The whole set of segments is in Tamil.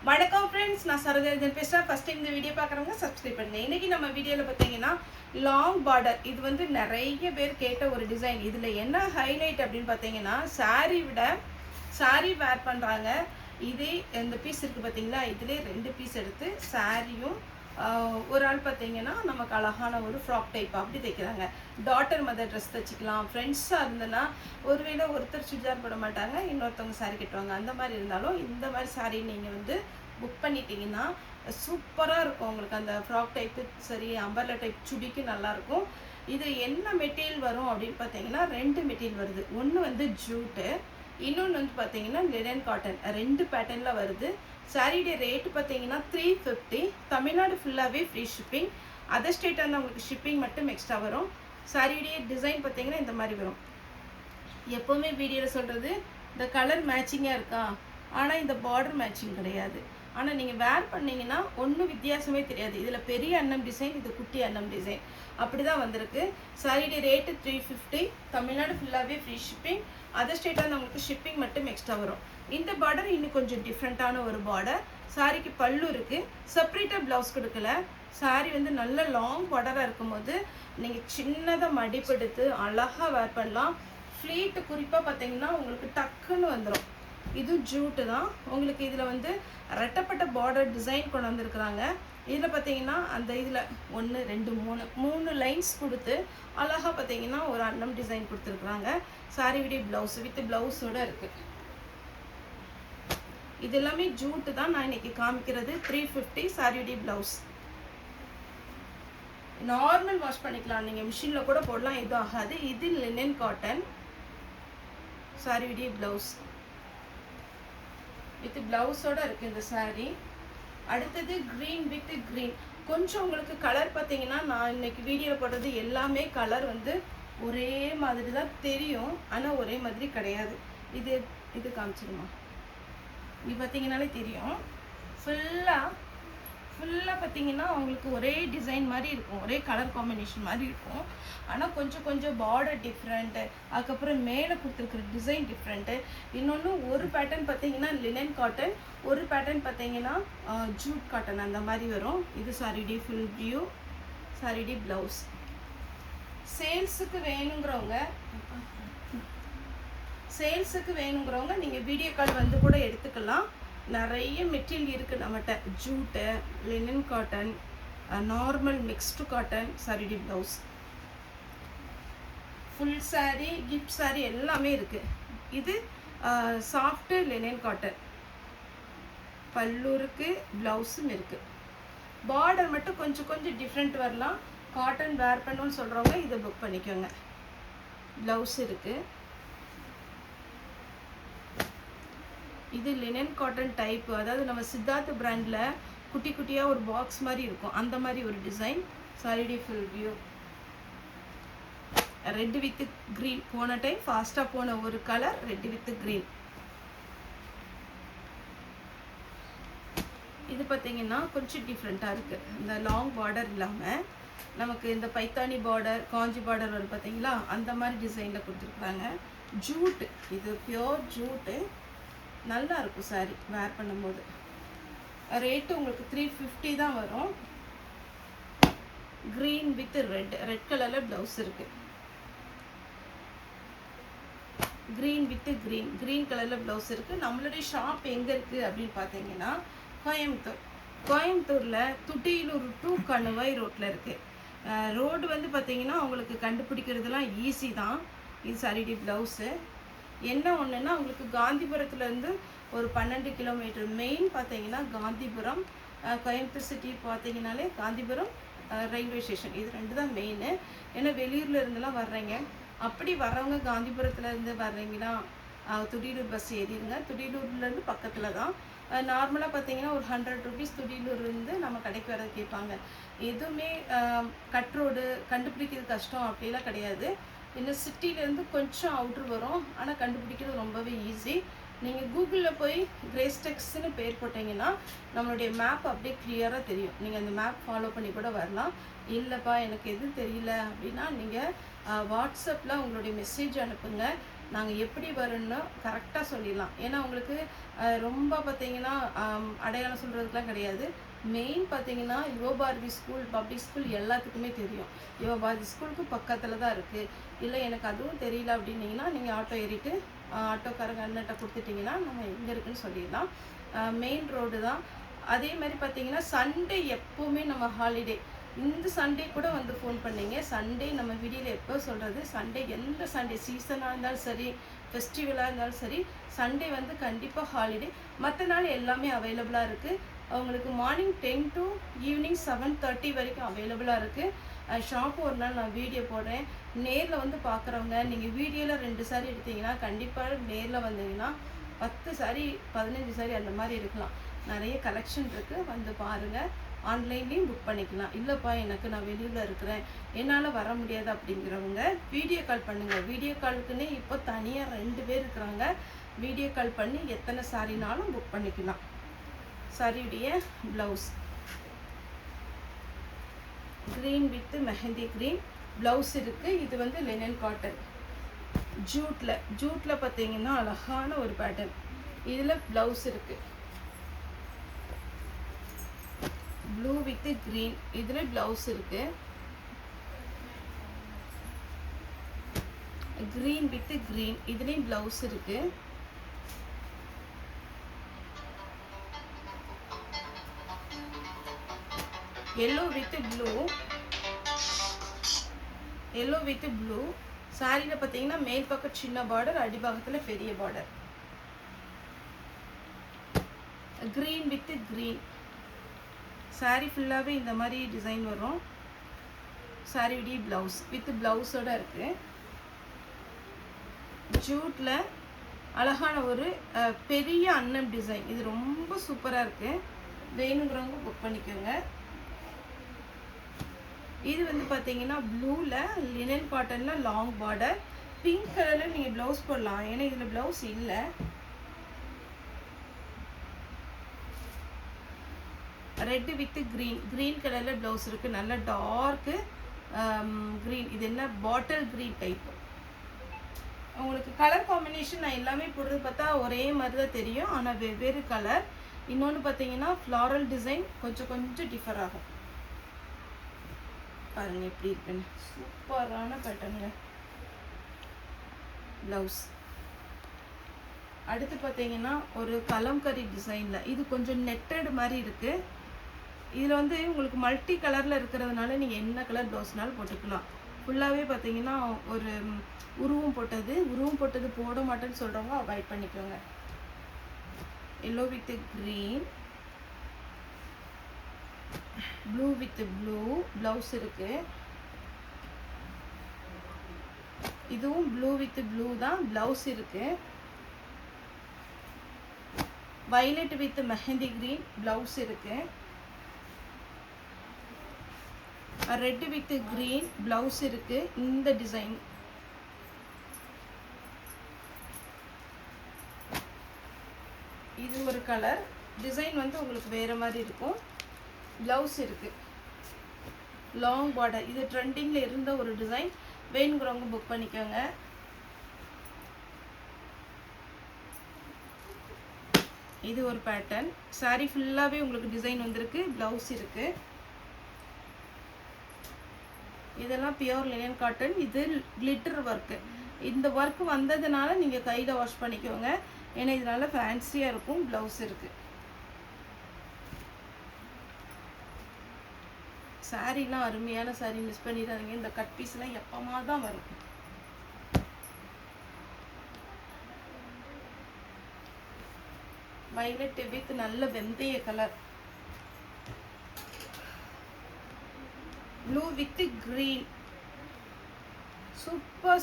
வணக்கம் ஃப்ரெண்ட்ஸ், நான் சரோஜன் பேசுகிறேன். ஃபர்ஸ்ட் டைம் இந்த வீடியோ பார்க்குறவங்க சப்ஸ்கிரைப் பண்ணுங்கள். இன்றைக்கி நம்ம வீடியோவில் பார்த்தீங்கன்னா லாங் பார்டர், இது வந்து நிறைய பேர் கேட்ட ஒரு டிசைன். இதில் என்ன ஹைலைட் அப்படின்னு பார்த்தீங்கன்னா, சாரீ வேர் பண்ணுறாங்க. இதே இந்த பீஸ் இருக்குது பார்த்தீங்களா, இதிலே 2 பீஸ் எடுத்து சாரியும் ஒரு ஆள் பார்த்தீங்கன்னா நமக்கு அழகான ஒரு ஃப்ராக் டைப் அப்படி தைக்கிறாங்க. டாட்டர் மதர் ட்ரெஸ் தைச்சிக்கலாம். ஃப்ரெண்ட்ஸாக இருந்ததுன்னா ஒருவேளை ஒருத்தர் சுடிதார் போட மாட்டாங்க, இன்னொருத்தவங்க சாரீ கட்டுவாங்க. அந்த மாதிரி இருந்தாலும் இந்த மாதிரி சாரீ நீங்கள் வந்து புக் பண்ணிட்டீங்கன்னா சூப்பராக இருக்கும். உங்களுக்கு அந்த ஃப்ராக் டைப்பு சரி, அம்பர்லா டைப் சுடிக்கு நல்லாயிருக்கும். இது என்ன மெட்டீரியல் வரும் அப்படின்னு பார்த்தீங்கன்னா 2 மெட்டீரியல் வருது. ஒன்று வந்து ஜூட்டு, இன்னொன்று வந்து பார்த்தீங்கன்னா லினன் காட்டன். 2 பேட்டர்னில் வருது. சாரியுடைய ரேட்டு பார்த்தீங்கன்னா 350. தமிழ்நாடு ஃபுல்லாகவே ஃப்ரீ ஷிப்பிங். அதர் ஸ்டேட்டாக இருந்தால் உங்களுக்கு ஷிப்பிங் மட்டும் எக்ஸ்ட்ரா வரும். சாரியுடைய டிசைன் பார்த்தீங்கன்னா இந்த மாதிரி வரும். எப்போவுமே வீடியோவில் சொல்கிறது, இந்த கலர் மேட்சிங்காக இருக்கா, ஆனால் இந்த பார்டர் மேட்சிங் கிடையாது. ஆனால் நீங்கள் வேர் பண்ணிங்கன்னா ஒன்றும் வித்தியாசமே தெரியாது. இதில் பெரிய அன்னம் டிசைன், இது குட்டி அன்னம் டிசைன், அப்படி தான் வந்திருக்கு. சாரியுடைய ரேட்டு 350. தமிழ்நாடு ஃபுல்லாகவே ஃப்ரீ ஷிப்பிங். அதர் ஸ்டேட்டாக நம்மளுக்கு ஷிப்பிங் மட்டும் எக்ஸ்ட்ரா வரும். இந்த பார்டர் இன்னும் கொஞ்சம் டிஃப்ரெண்ட்டான ஒரு பார்டர். சாரிக்கு பல்லு இருக்குது, செப்பரேட்டாக ப்ளவுஸ் கொடுக்கல. சாரி வந்து நல்ல லாங் பார்டராக இருக்கும்போது நீங்கள் சின்னதாக மடிப்பெடுத்து அழகாக வேர் பண்ணலாம். ஃப்ளீட்டு குறிப்பாக பார்த்தீங்கன்னா உங்களுக்கு டக்குன்னு வந்துடும். இது ஜூட்டு தான். உங்களுக்கு இதில் வந்து ரெட்டப்பட்ட பார்டர் டிசைன் கொண்டு வந்திருக்கிறாங்க. இதில் பார்த்தீங்கன்னா அந்த இதில் 1 2 3 லைன்ஸ் கொடுத்து அழகாக பார்த்தீங்கன்னா ஒரு அன்னம் டிசைன் கொடுத்துருக்குறாங்க. சாரியுடைய ப்ளவுஸ் வித் ப்ளவுஸோடு இருக்குது. இது எல்லாமே ஜூட்டு தான் நான் இன்னைக்கு காமிக்கிறது. 350 சாரியுடைய ப்ளவுஸ். நார்மல் வாஷ் பண்ணிக்கலாம், நீங்கள் மிஷினில் கூட போடலாம், எதுவும் ஆகாது. இது லினன் காட்டன். சாரியுடைய ப்ளவுஸ் வித் ப்ளவுஸோடு இருக்குது இந்த சாரீ. அடுத்தது க்ரீன் வித் க்ரீன். கொஞ்சம் உங்களுக்கு கலர் பார்த்தீங்கன்னா, நான் இன்னைக்கு வீடியோவில் போடுறது எல்லாமே கலர் வந்து ஒரே மாதிரி தான் தெரியும், ஆனால் ஒரே மாதிரி கிடையாது. இது காமிச்சிடுமா, இது பார்த்தீங்கன்னாலே தெரியும். ஃபுல்லாக பார்த்தீங்கன்னா உங்களுக்கு ஒரே டிசைன் மாதிரி இருக்கும், ஒரே கலர் காம்பினேஷன் மாதிரி இருக்கும். ஆனால் கொஞ்சம் பார்டர் டிஃப்ரெண்ட்டு, அதுக்கப்புறம் மேலே கொடுத்துருக்குற டிசைன் டிஃப்ரெண்ட்டு. இன்னொன்று ஒரு பேட்டர்ன் பார்த்தீங்கன்னா லினன் காட்டன், ஒரு பேட்டர்ன் பார்த்தீங்கன்னா ஜூட் காட்டன், அந்த மாதிரி வரும். இது சாரிடி ஃபுல் வியூ, சாரிடி ப்ளவுஸ். சேல்ஸுக்கு வேணுங்கிறவங்க நீங்கள் வீடியோ கால் வந்து கூட எடுத்துக்கலாம். நிறைய மெட்டீரியல் இருக்குது நம்மகிட்ட. Jute, linen cotton, normal mixed cotton, சாரிடி blouse, full sari, gift sari எல்லாமே இருக்குது. இது சாஃப்ட்டு லினன் காட்டன். பல்லு இருக்குது, ப்ளவுஸும் இருக்குது. பார்டர் மட்டும் கொஞ்சம் டிஃப்ரெண்ட் வரலாம். காட்டன் வேர் பண்ணணும்னு சொல்கிறவங்க இதை புக் பண்ணிக்கோங்க. ப்ளவுஸ் இருக்குது. இது லினன் காட்டன் டைப்பு, அதாவது நம்ம சித்தார்த் பிராண்டில் குட்டியாக ஒரு பாக்ஸ் மாதிரி இருக்கும், அந்த மாதிரி ஒரு டிசைன். சாரிடி full view. Red with green. போன டைம் ஃபாஸ்ட்டாக போன ஒரு கலர், ரெட் வித் க்ரீன். இது பார்த்தீங்கன்னா கொஞ்சம் டிஃப்ரெண்ட்டாக இருக்குது. இந்த லாங் பார்டர் இல்லாமல் நமக்கு இந்த பைத்தானி பார்டர், காஞ்சி பார்டர் வரும் பார்த்தீங்களா, அந்த மாதிரி டிசைனில் கொடுத்துருக்குறாங்க. ஜூட்டு, இது பியோர் ஜூட்டு. நல்லா இருக்கும் சாரி வேர் பண்ணும்போது. ரேட்டு உங்களுக்கு 350 தான் வரும். க்ரீன் வித் ரெட் கலரில் ப்ளவுஸ் இருக்குது. க்ரீன் வித் க்ரீன் கலரில் ப்ளவுஸ் இருக்குது. நம்மளுடைய ஷாப் எங்கே இருக்குது அப்படின்னு பார்த்தீங்கன்னா கோயம்புத்தூரில் துட்டியலூர் டு கணுவாய் ரோட்டில் இருக்குது. ரோடு வந்து பார்த்தீங்கன்னா உங்களுக்கு கண்டுபிடிக்கிறதுலாம் ஈஸி தான். இது சாரிடி ப்ளவுஸு. என்ன ஒன்றுன்னா, உங்களுக்கு காந்திபுரத்துலேருந்து ஒரு 12 கிலோமீட்டர். மெயின் பார்த்தீங்கன்னா காந்திபுரம். கோயம்புத்தூர் சிட்டி பார்த்தீங்கன்னாலே காந்திபுரம் ரயில்வே ஸ்டேஷன், இது 2 தான் மெயின். ஏன்னா வெளியூரில் இருந்தெல்லாம் வர்றீங்க, அப்படி வர்றவங்க காந்திபுரத்துலேருந்து வர்றீங்கன்னா துடியலூர் பஸ் ஏறிடுங்க. துடியலூர்லேருந்து பக்கத்தில் தான். நார்மலாக பார்த்தீங்கன்னா ஒரு 100 ருபீஸ் துடியலூர்லேருந்து நம்ம கடைக்கு வர கேட்பாங்க. எதுவுமே கட் ரோடு கண்டுபிடிக்கிறது கஷ்டம் அப்படிலாம் கிடையாது. இன்னும் சிட்டிலேருந்து கொஞ்சம் அவுட்ரு வரும், ஆனால் கண்டுபிடிக்கிறது ரொம்பவே ஈஸி. நீங்கள் கூகுளில் போய் கிரேஸ்டெக்ஸ்ன்னு பேர் போட்டிங்கன்னா நம்மளுடைய மேப் அப்படியே கிளியராக தெரியும். நீங்கள் அந்த மேப் ஃபாலோ பண்ணி கூட வரலாம். இல்லைப்பா எனக்கு எதுவும் தெரியல அப்படின்னா நீங்கள் வாட்ஸ்அப்பில் உங்களுடைய மெசேஜ் அனுப்புங்க. நாங்கள் எப்படி வரும்னு கரெக்டாக சொல்லிடலாம். ஏன்னா உங்களுக்கு ரொம்ப பார்த்தீங்கன்னா அடையாளம் சொல்கிறதுக்குலாம் கிடையாது. மெயின் பார்த்தீங்கன்னா யுவபாரதி ஸ்கூல், பப்ளிக் ஸ்கூல் எல்லாத்துக்குமே தெரியும். யுவபாரதி ஸ்கூலுக்கு பக்கத்தில் தான் இருக்குது. இல்லை எனக்கு அதுவும் தெரியல அப்படின்னீங்கன்னா நீங்கள் ஆட்டோ ஏறிட்டு ஆட்டோக்காரங்க அண்ணன்ட்ட கொடுத்துட்டிங்கன்னா நம்ம எங்கே இருக்குதுன்னு சொல்லிடலாம். மெயின் ரோடு தான். அதே மாதிரி பார்த்தீங்கன்னா சண்டே எப்போவுமே நம்ம ஹாலிடே. இந்த சண்டே கூட வந்து ஃபோன் பண்ணிங்க. சண்டே நம்ம வீடியோவில் எப்போ சொல்கிறது, சண்டே எந்த சண்டே சீசனாக இருந்தாலும் சரி, ஃபெஸ்டிவலாக இருந்தாலும் சரி, சண்டே வந்து கண்டிப்பாக ஹாலிடே. மற்ற நாள் எல்லாமே அவைலபிளாக இருக்குது. அவங்களுக்கு மார்னிங் 10 to ஈவினிங் 7:30 வரைக்கும் அவைலபிளாக இருக்குது. ஷாப்பு ஒரு நாள் நான் வீடியோ போடுறேன். நேரில் வந்து பார்க்குறவங்க நீங்கள் வீடியோவில் 2 சாரி எடுத்தீங்கன்னா கண்டிப்பாக நேரில் வந்தீங்கன்னா 10 சாரி 15 சாரி அந்த மாதிரி இருக்கலாம். நிறைய கலெக்ஷன் இருக்குது, வந்து பாருங்கள். ஆன்லைன்லேயும் புக் பண்ணிக்கலாம். இல்லைப்பா எனக்கு நான் வெளியில் இருக்கிறேன், என்னால் வர முடியாது அப்படிங்கிறவங்க வீடியோ கால் பண்ணுங்கள். வீடியோ காலுக்குன்னே இப்போ தனியாக 2 பேர் இருக்கிறாங்க. வீடியோ கால் பண்ணி எத்தனை சாரினாலும் புக் பண்ணிக்கலாம். சாரியுடைய blouse green with mehndi green blouse இருக்குது. இது வந்து லினன் காட்டன் ஜூட்டில் பார்த்தீங்கன்னா அழகான ஒரு பேட்டர்ன். இதில் ப்ளவுஸ் இருக்குது. ப்ளூ வித் க்ரீன் இதில் ப்ளவுஸ் இருக்குது. க்ரீன் வித் க்ரீன் இதுலேயும் ப்ளவுஸ் இருக்குது. எல்லோ வித் ப்ளூ சாரியில் பார்த்தீங்கன்னா மேல் பக்கம் சின்ன பார்டர், அடிபாகத்தில் பெரிய border. Green with green sorry ஃபுல்லாகவே இந்த மாதிரி டிசைன் வரும். சாரியுடைய ப்ளவுஸ் வித் ப்ளவுஸோடு இருக்குது. ஜூட்டில் அழகான ஒரு பெரிய அன்னம் டிசைன். இது ரொம்ப சூப்பராக இருக்குது. வேணுங்கிறவங்க புக் பண்ணிக்கோங்க. இது வந்து பார்த்தீங்கன்னா ப்ளூவில் லினன் காட்டனில் லாங் பார்டர். பிங்க் கலரில் நீங்கள் ப்ளவுஸ் போடலாம், ஏன்னா இதில் ப்ளவுஸ் இல்லை. ரெட்டு வித் க்ரீன் கலரில் ப்ளவுஸ் இருக்குது. நல்ல டார்க்கு க்ரீன். இது என்ன பாட்டில் க்ரீன் டைப். உங்களுக்கு கலர் காம்பினேஷன் நான் எல்லாமே போடுறது பார்த்தா ஒரே மாதிரி தான் தெரியும், ஆனால் வெவ்வேறு கலர். இன்னொன்று பார்த்தீங்கன்னா ஃப்ளாரல் டிசைன் கொஞ்சம் டிஃபர் ஆகும். பாருங்கள் எப்படி இருக்குன்னு, சூப்பரான பேட்டர்னுங்க ப்ளவுஸ். அடுத்து பார்த்தீங்கன்னா ஒரு கலம்கரி டிசைனில் இது கொஞ்சம் நெட்டட் மாதிரி இருக்குது. இதில் வந்து உங்களுக்கு மல்டி கலரில் இருக்கிறதுனால நீங்கள் என்ன கலர் ப்ளவுஸ்னாலும் போட்டுக்கலாம். ஃபுல்லாகவே பார்த்தீங்கன்னா ஒரு உருவம் போட்டது போட மாட்டேன்னு சொல்கிறவங்க அவாய்ட் பண்ணிக்கோங்க. Yellow with green, blue with blue blouse இருக்குது. இதுவும் ப்ளூ வித் ப்ளூ தான் ப்ளவுஸ் இருக்குது. Violet with mehndi green blouse இருக்குது. ரெட் வித் க்ரீன் ப்ளவுஸ் இருக்குது. இந்த டிசைன் இது ஒரு கலர் டிசைன் வந்து உங்களுக்கு வேறு மாதிரி இருக்கும். ப்ளவுஸ் இருக்குது. Long border. இது ட்ரெண்டிங்கில் இருந்த ஒரு டிசைன். வேணுங்கிறவங்க புக் பண்ணிக்கோங்க. இது ஒரு பேட்டர்ன். சாரி ஃபுல்லாகவே உங்களுக்கு டிசைன் வந்திருக்கு. ப்ளவுஸ் இருக்குது. இதெல்லாம் பியோர் லினன் காட்டன். இது கிளிட்டர் ஒர்க்கு. இந்த ஒர்க் வந்ததுனால நீங்கள் கையில் வாஷ் பண்ணிக்கோங்க, ஏன்னா இதனால் ஃபேன்சியாக இருக்கும். ப்ளவுஸ் இருக்குது. சாரீலாம் அருமையான சாரீ, மிஸ் பண்ணிடாதீங்க. இந்த கட் பீஸ்லாம் எப்பமா தான் வரும். வயலட் வித் நல்ல வெந்தய கலர். ப்ளூ வித் க்ரீன்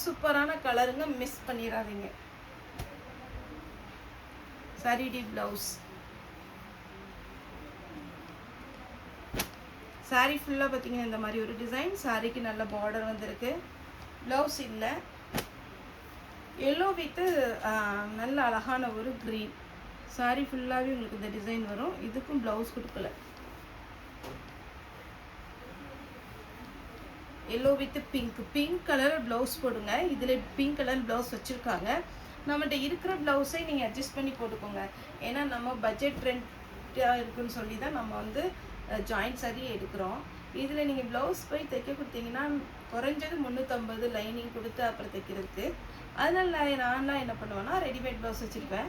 சூப்பரான கலருங்க, மிஸ் பண்ணிடாதீங்க. சாரிடி ப்ளவுஸ். சாரீ ஃபுல்லாக பார்த்தீங்கன்னா இந்த மாதிரி ஒரு டிசைன். சாரிக்கு நல்ல பார்டர் வந்திருக்கு. ப்ளவுஸ் இல்லை. எல்லோ வித்து நல்ல அழகான ஒரு க்ரீன். சாரீ ஃபுல்லாகவே உங்களுக்கு இந்த டிசைன் வரும். இதுக்கும் ப்ளவுஸ் கொடுக்கல. Yellow with pink colour blouse போடுங்க. இதில் பிங்க் கலர் ப்ளவுஸ் வச்சுருக்காங்க. நம்மகிட்ட இருக்கிற ப்ளவுஸை நீங்கள் அட்ஜஸ்ட் பண்ணி போட்டுக்கோங்க. ஏன்னா நம்ம பட்ஜெட் ட்ரெண்டாக இருக்குன்னு சொல்லி தான் நம்ம வந்து ஜாயிண்ட் சாரி எடுக்கிறோம். இதில் நீங்கள் ப்ளவுஸ் போய் தைக்க கொடுத்தீங்கன்னா குறைஞ்சது 350 லைனிங் கொடுத்து அப்புறம் தைக்கிறதுக்கு. அதனால் நான்லாம் என்ன பண்ணுவேன்னா ரெடிமேட் ப்ளவுஸ் வச்சுருப்பேன்.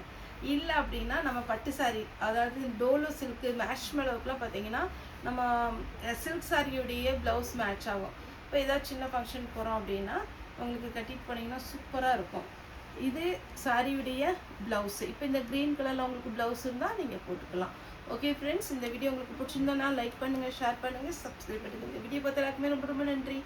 இல்லை அப்படின்னா நம்ம பட்டு சாரி, அதாவது டோலோ சில்க்கு மேஷ்மெலோவுக்குலாம் பார்த்தீங்கன்னா நம்ம சில்க் சாரியுடைய ப்ளவுஸ் மேட்ச் ஆகும். இப்போ ஏதாவது சின்ன ஃபங்க்ஷன் போகிறோம் அப்படின்னா உங்களுக்கு கட்டிட்டு போனீங்கன்னா சூப்பராக இருக்கும். இது சாரியுடைய ப்ளவுஸு. இப்போ இந்த க்ரீன் கலரில் உங்களுக்கு ப்ளவுஸ் இருந்தால் நீங்கள் போட்டுக்கலாம். ஓகே ஃப்ரெண்ட்ஸ், இந்த வீடியோ உங்களுக்கு பிடிச்சிருந்தா லைக் பண்ணுங்கள், ஷேர் பண்ணுங்கள், சப்ஸ்கிரைப் பண்ணுங்கள். இந்த வீடியோ பார்த்த எல்லாருக்குமே ரொம்ப ரொம்ப நன்றி.